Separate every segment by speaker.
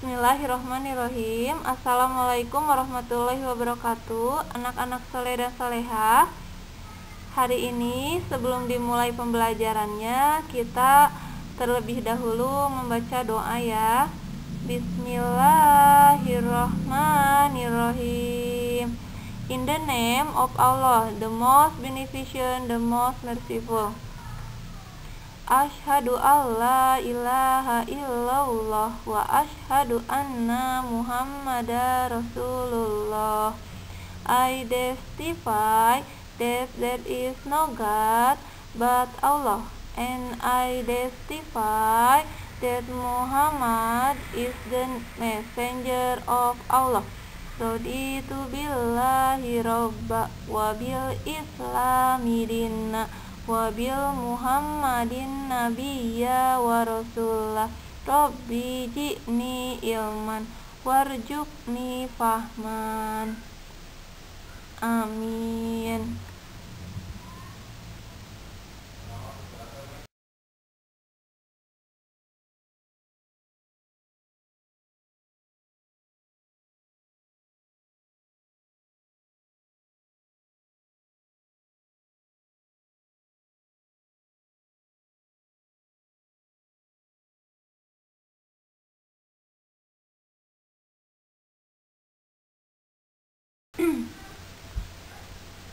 Speaker 1: Bismillahirrahmanirrahim. Assalamualaikum warahmatullahi wabarakatuh. Anak-anak soleh dan solehah, hari ini sebelum dimulai pembelajarannya, kita terlebih dahulu membaca doa ya. Bismillahirrahmanirrahim. In the name of Allah, the most beneficent, the most merciful. Asyhadu alla ilaha illallah wa asyhadu anna Muhammadar Rasulullah. I testify that there is no God but Allah, and I testify that Muhammad is the messenger of Allah. Raditu billahi rabba wa bil islami dinna wa bil Muhammadin nabiyya wa rasulah. Rabbi ji'ni ilman warjukni fahman. Amin.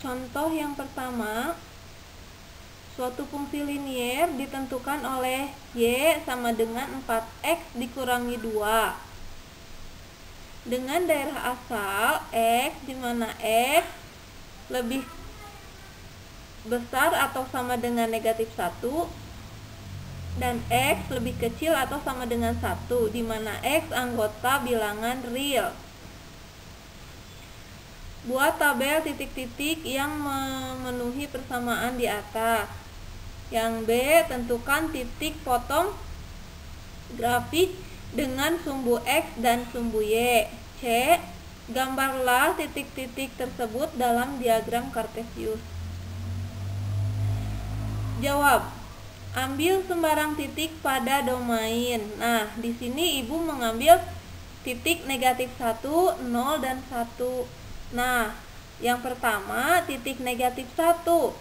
Speaker 1: Contoh yang pertama, suatu fungsi linier ditentukan oleh Y sama dengan 4X dikurangi 2 dengan daerah asal X, di mana X lebih besar atau sama dengan negatif 1 dan X lebih kecil atau sama dengan 1, di mana X anggota bilangan real. Buat tabel titik-titik yang memenuhi persamaan di atas. Yang B, tentukan titik potong grafik dengan sumbu X dan sumbu Y. C, gambarlah titik-titik tersebut dalam diagram Kartesius. Jawab. Ambil sembarang titik pada domain. Nah, di sini Ibu mengambil titik negatif 1, 0, dan 1. Nah, yang pertama titik negatif 1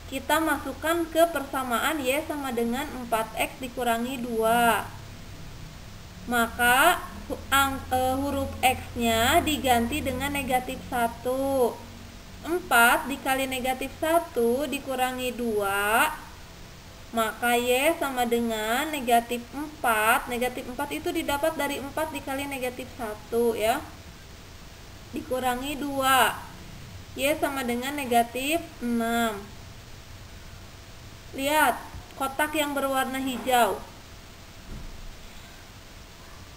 Speaker 1: kita masukkan ke persamaan Y sama dengan 4X dikurangi 2. Maka huruf X nya diganti dengan negatif 1. 4 dikali negatif 1 dikurangi 2, maka Y sama dengan negatif 4. Negatif 4 itu didapat dari 4 dikali negatif 1 ya, dikurangi 2. Y sama dengan negatif 6. Lihat kotak yang berwarna hijau,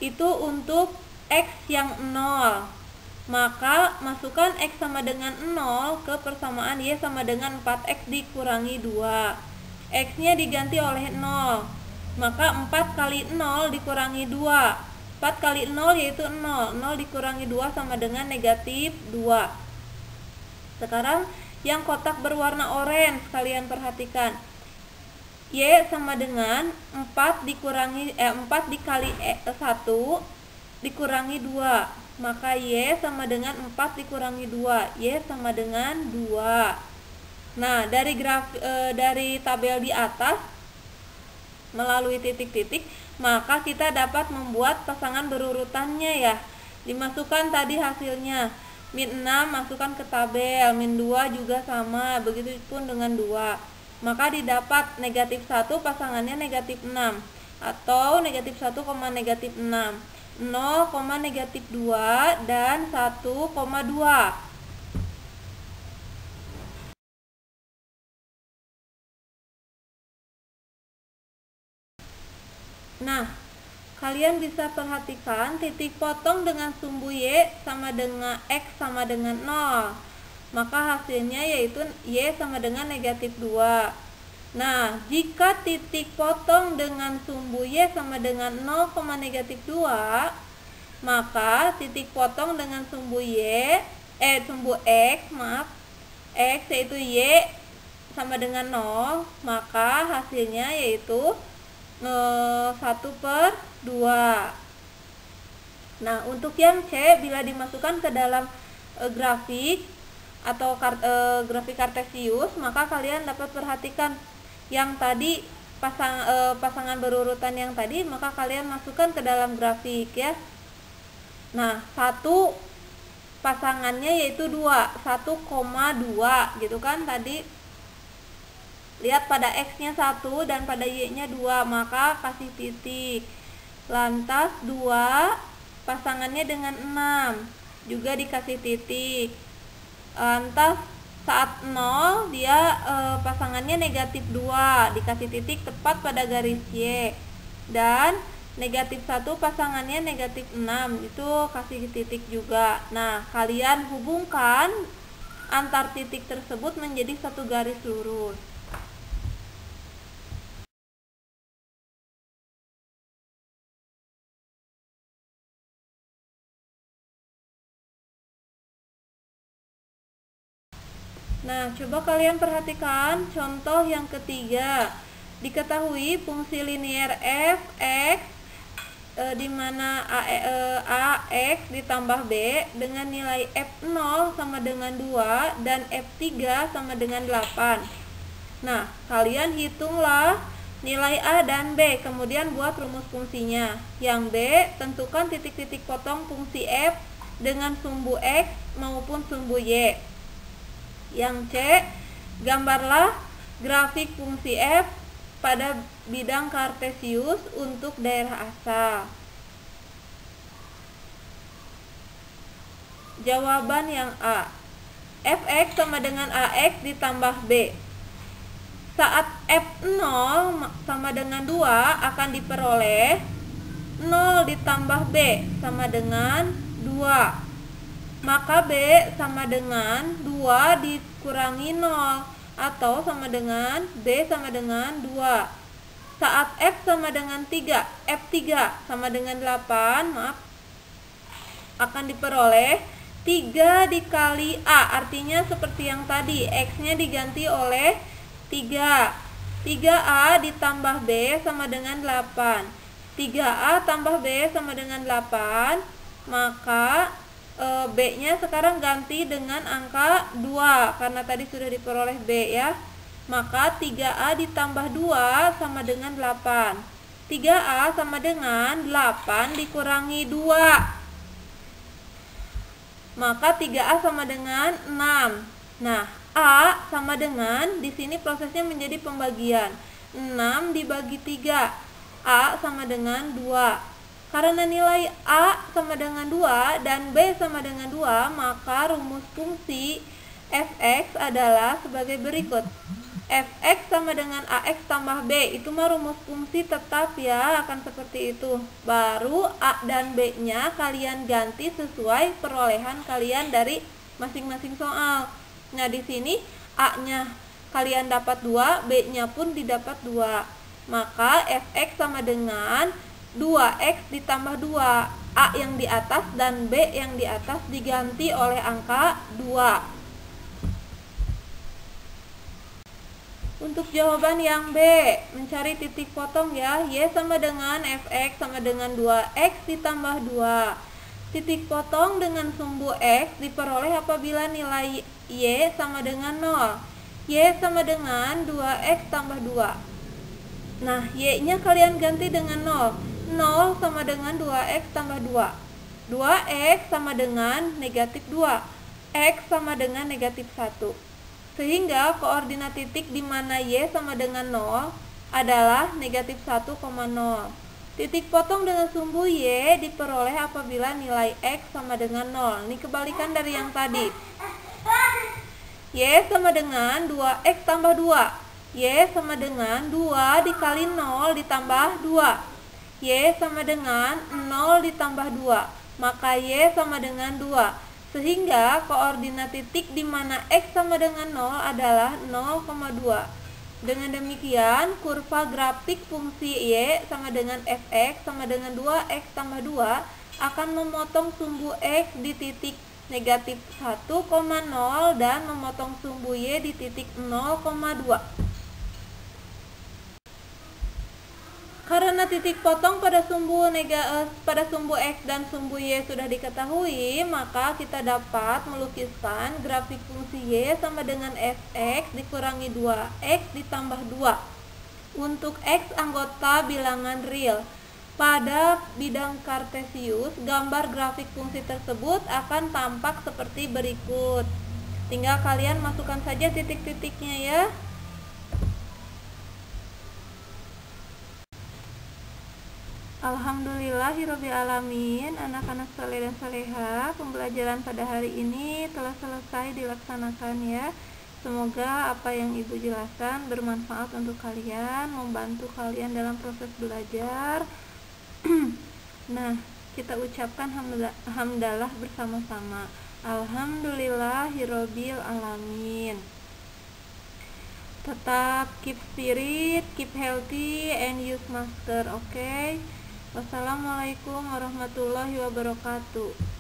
Speaker 1: itu untuk X yang 0. Maka masukkan X sama dengan 0 ke persamaan Y sama dengan 4X dikurangi 2. X nya diganti oleh 0, maka 4 kali 0 dikurangi 2. 4 kali 0 yaitu 0. 0 dikurangi 2 sama dengan negatif 2. Sekarang yang kotak berwarna oranye, kalian perhatikan. Y sama dengan 4 dikali 1 dikurangi 2. Maka Y sama dengan 4 dikurangi 2. Y sama dengan 2. Nah, dari tabel di atas melalui titik-titik, maka kita dapat membuat pasangan berurutannya ya. Dimasukkan tadi hasilnya. Min 6 masukkan ke tabel, min 2 juga sama, begitu pun dengan 2. Maka didapat negatif 1 pasangannya negatif 6, atau negatif 1, negatif 6, 0, negatif 2, dan 1,2. Nah, kalian bisa perhatikan titik potong dengan sumbu Y sama dengan X sama dengan 0. Maka hasilnya yaitu Y sama dengan negatif 2. Nah, jika titik potong dengan sumbu Y sama dengan 0, negatif 2, maka titik potong dengan sumbu X yaitu Y sama dengan 0, maka hasilnya yaitu 1/2. Nah, untuk yang C, bila dimasukkan ke dalam grafik atau grafik kartesius, maka kalian dapat perhatikan yang tadi pasangan berurutan yang tadi, maka kalian masukkan ke dalam grafik ya. Nah, satu pasangannya yaitu 2, 1,2 gitu kan tadi. Lihat pada X-nya 1 dan pada Y-nya 2, maka kasih titik. Lantas 2 pasangannya dengan 6 juga dikasih titik. Lantas saat 0 dia pasangannya negatif 2, dikasih titik tepat pada garis Y. Dan negatif 1 pasangannya negatif 6, itu kasih titik juga. Nah, kalian hubungkan antar titik tersebut menjadi satu garis lurus. Nah, coba kalian perhatikan contoh yang ketiga. Diketahui fungsi linier f(x) di mana ax ditambah b dengan nilai f0 sama dengan 2 dan f3 sama dengan 8. Nah, kalian hitunglah nilai a dan b, kemudian buat rumus fungsinya. Yang b, tentukan titik-titik potong fungsi f dengan sumbu x maupun sumbu y. Yang C, gambarlah grafik fungsi f pada bidang kartesius untuk daerah asal. Jawaban yang A, fx sama dengan ax ditambah b. Saat f0 sama dengan 2 akan diperoleh 0 ditambah b sama dengan 2. Maka B sama dengan 2 dikurangi 0 atau sama dengan B sama dengan 2. Saat F sama dengan 3, F3 sama dengan 8, maaf, akan diperoleh 3 dikali A. Artinya seperti yang tadi, X-nya diganti oleh 3. 3A ditambah B sama dengan 8. 3A tambah B sama dengan 8, maka B-nya sekarang ganti dengan angka 2 karena tadi sudah diperoleh B ya. Maka 3A ditambah 2 sama dengan 8. 3A sama dengan 8 dikurangi 2. Maka 3A sama dengan 6. Nah, A sama dengan, di sini prosesnya menjadi pembagian. 6 dibagi 3. A sama dengan 2. Karena nilai A sama dengan 2 dan B sama dengan 2, maka rumus fungsi fx adalah sebagai berikut. Fx sama dengan ax tambah b, itu mah rumus fungsi tetap ya, akan seperti itu. Baru A dan B-nya kalian ganti sesuai perolehan kalian dari masing-masing soal. Nah, di sini A-nya kalian dapat 2, B-nya pun didapat 2. Maka fx sama dengan 2x ditambah 2. A yang di atas dan B yang di atas diganti oleh angka 2. Untuk jawaban yang B, mencari titik potong ya. Y sama dengan fx sama dengan 2x ditambah 2. Titik potong dengan sumbu x diperoleh apabila nilai y sama dengan 0. Y sama dengan 2x tambah 2. Nah, y-nya kalian ganti dengan 0. 0 sama dengan 2x tambah 2. 2x sama dengan negatif 2. X sama dengan negatif 1. Sehingga koordinat titik di mana y sama dengan 0 adalah negatif 1,0. Titik potong dengan sumbu y diperoleh apabila nilai x sama dengan 0. Ini kebalikan dari yang tadi. Y sama dengan 2x tambah 2. Y sama dengan 2 dikali 0 ditambah 2. Y sama dengan 0 ditambah 2, maka Y sama dengan 2. Sehingga koordinat titik di mana X sama dengan 0 adalah 0,2. Dengan demikian, kurva grafik fungsi Y sama dengan fx sama dengan 2x tambah 2 akan memotong sumbu X di titik negatif 1,0 dan memotong sumbu Y di titik 0,2. Karena titik potong pada sumbu X dan sumbu Y sudah diketahui, maka kita dapat melukiskan grafik fungsi Y sama dengan fx dikurangi 2x ditambah 2 untuk X anggota bilangan real. Pada bidang kartesius, gambar grafik fungsi tersebut akan tampak seperti berikut. Tinggal kalian masukkan saja titik-titiknya ya. Alhamdulillahirrabbilalamin, anak-anak saleh dan saleha, pembelajaran pada hari ini telah selesai dilaksanakan ya. Semoga apa yang ibu jelaskan bermanfaat untuk kalian, membantu kalian dalam proses belajar. Nah, kita ucapkan hamdalah bersama-sama. Alhamdulillahirrabbilalamin. Tetap keep spirit, keep healthy, and use masker, okay? Wassalamualaikum warahmatullahi wabarakatuh.